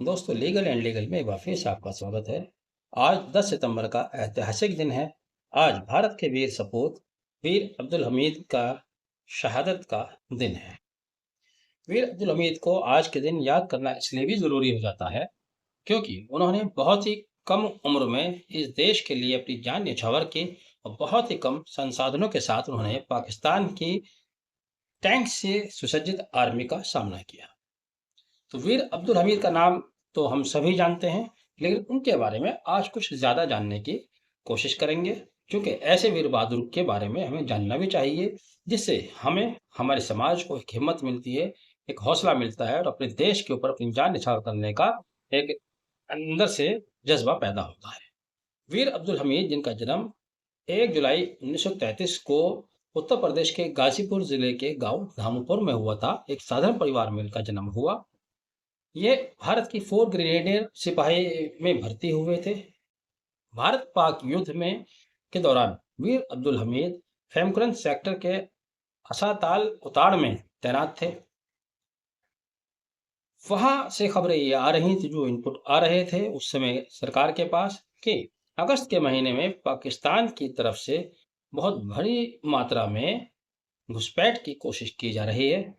दोस्तों, legal and legal में एक बार फिर से आपका स्वागत है। आज 10 सितंबर का ऐतिहासिक दिन है। आज भारत के वीर सपूत वीर अब्दुल हमीद का शहादत का दिन है। वीर अब्दुल हमीद को आज के दिन याद करना इसलिए भी ज़रूरी हो जाता है क्योंकि उन्होंने बहुत ही कम उम्र में इस देश के लिए अपनी जान न्यौछावर की और बहुत ही कम संसाधनों के साथ उन्होंने पाकिस्तान की टैंक से सुसज्जित आर्मी का सामना किया। तो वीर अब्दुल हमीद का नाम तो हम सभी जानते हैं, लेकिन उनके बारे में आज कुछ ज़्यादा जानने की कोशिश करेंगे, क्योंकि ऐसे वीर बहादुर के बारे में हमें जानना भी चाहिए, जिससे हमें हमारे समाज को एक हिम्मत मिलती है, एक हौसला मिलता है और अपने देश के ऊपर अपनी जान न्यौछावर करने का एक अंदर से जज्बा पैदा होता है। वीर अब्दुल हमीद, जिनका जन्म 1 जुलाई 1933 को उत्तर प्रदेश के गाजीपुर जिले के गांव धामुपुर में हुआ था। एक साधारण परिवार में इनका जन्म हुआ। ये भारत की 4 ग्रेनेडियर सिपाही में भर्ती हुए थे। भारत पाक युद्ध में के दौरान वीर अब्दुल हमीद खेमकरन सेक्टर के असाताल उताड़ में तैनात थे। वहां से खबरें ये आ रही थी, जो इनपुट आ रहे थे उस समय सरकार के पास, कि अगस्त के महीने में पाकिस्तान की तरफ से बहुत बड़ी मात्रा में घुसपैठ की कोशिश की जा रही है।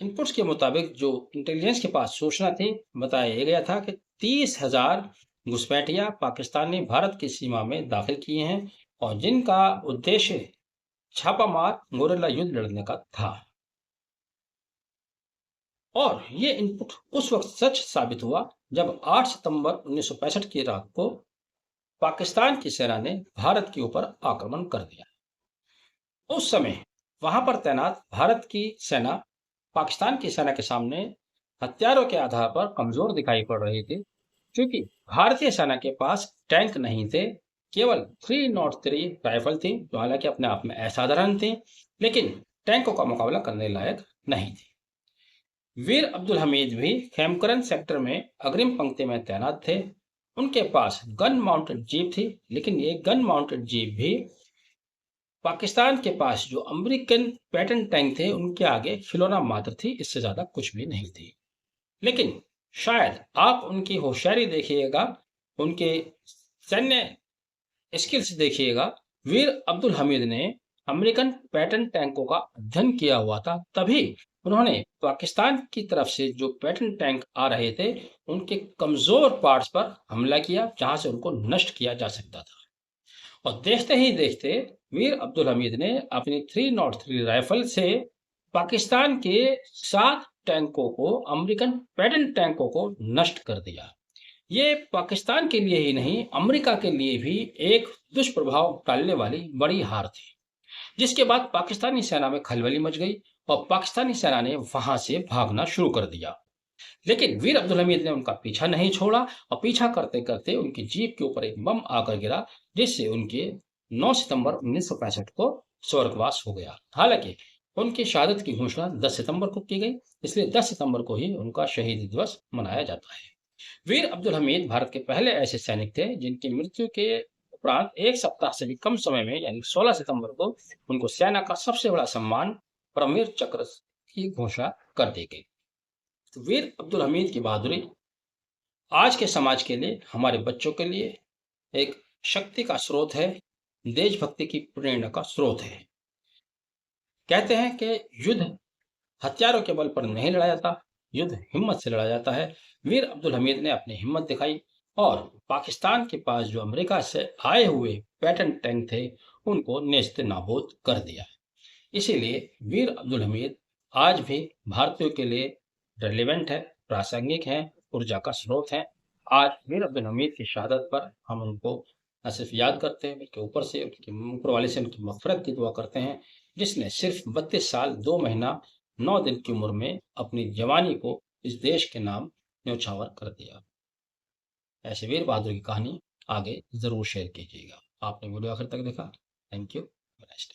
इनपुट्स के मुताबिक जो इंटेलिजेंस के पास सूचना थी, बताया गया था कि 30,000 घुसपैठिया पाकिस्तानी भारत की सीमा में दाखिल किए हैं और जिनका उद्देश्य छापामार गोरिल्ला युद्ध लड़ने का था। और ये इनपुट उस वक्त सच साबित हुआ जब 8 सितंबर 1965 की रात को पाकिस्तान की सेना ने भारत के ऊपर आक्रमण कर दिया। उस समय वहां पर तैनात भारत की सेना पाकिस्तान की सेना के सामने हथियारों के आधार पर कमजोर दिखाई पड़ रही थी, क्योंकि भारतीय सेना के पास टैंक नहीं थे। केवल 303 राइफल थी, जो हालांकि अपने आप में असाधारण थी, लेकिन टैंकों का मुकाबला करने लायक नहीं थी। वीर अब्दुल हमीद भी खेमकरन सेक्टर में अग्रिम पंक्ति में तैनात थे। उनके पास गन माउंटेड जीप थी, लेकिन ये गन माउंटेड जीप भी पाकिस्तान के पास जो अमेरिकन पैटर्न टैंक थे उनके आगे खिलौना मात्र थी, इससे ज्यादा कुछ भी नहीं थी। लेकिन शायद आप उनकी होशियारी देखिएगा, उनके सैन्य स्किल्स देखिएगा। वीर अब्दुल हमीद ने अमेरिकन पैटर्न टैंकों का अध्ययन किया हुआ था, तभी उन्होंने पाकिस्तान की तरफ से जो पैटर्न टैंक आ रहे थे उनके कमजोर पार्ट्स पर हमला किया, जहां से उनको नष्ट किया जा सकता था। और देखते ही देखते वीर अब्दुल हमीद ने अपनी 303 राइफल से पाकिस्तान के 7 टैंकों को, अमेरिकन पैटर्न टैंकों को नष्ट कर दिया। ये पाकिस्तान के लिए ही नहीं, अमेरिका के लिए भी एक दुष्प्रभाव डालने वाली बड़ी हार थी, जिसके बाद पाकिस्तानी सेना में खलबली मच गई और पाकिस्तानी सेना ने वहां से भागना शुरू कर दिया। लेकिन वीर अब्दुल हमीद ने उनका पीछा नहीं छोड़ा और पीछा करते करते उनकी जीप के ऊपर एक बम आकर गिरा, जिससे उनके 9 सितंबर 1965 को स्वर्गवास हो गया। हालांकि उनकी शहादत की घोषणा 10 सितंबर को की गई, इसलिए 10 सितंबर को ही उनका शहीदी दिवस मनाया जाता है। वीर अब्दुल हमीद भारत के पहले ऐसे सैनिक थे जिनकी मृत्यु के उपरांत एक सप्ताह से भी कम समय में, यानी 16 सितंबर को, उनको सेना का सबसे बड़ा सम्मान परमवीर चक्र की घोषणा कर दी गई। तो वीर अब्दुल हमीद की बहादुरी आज के समाज के लिए, हमारे बच्चों के लिए एक शक्ति का स्रोत है, देशभक्ति की प्रेरणा का स्रोत है। कहते हैं कि युद्ध हथियारों के बल पर नहीं लड़ा जाता, युद्ध हिम्मत से लड़ा जाता है। वीर अब्दुल हमीद ने अपनी हिम्मत दिखाई और पाकिस्तान के पास जो अमेरिका से आए हुए पैटर्न टैंक थे उनको नेस्त नाबूद कर दिया। इसीलिए वीर अब्दुल हमीद आज भी भारतीयों के लिए रेलिवेंट है, प्रासंगिक है, ऊर्जा का स्रोत है। आज वीर अब्दुल हमीद की शहादत पर हम उनको न सिर्फ याद करते हैं, बल्कि ऊपर से उनके ऊपर वाले से उनकी मगफरत की दुआ करते हैं, जिसने सिर्फ 32 साल 2 महीना 9 दिन की उम्र में अपनी जवानी को इस देश के नाम न्यौछावर कर दिया। ऐसे वीर बहादुर की कहानी आगे जरूर शेयर कीजिएगा। आपने वीडियो आखिर तक देखा, थैंक यू। नेक्स्ट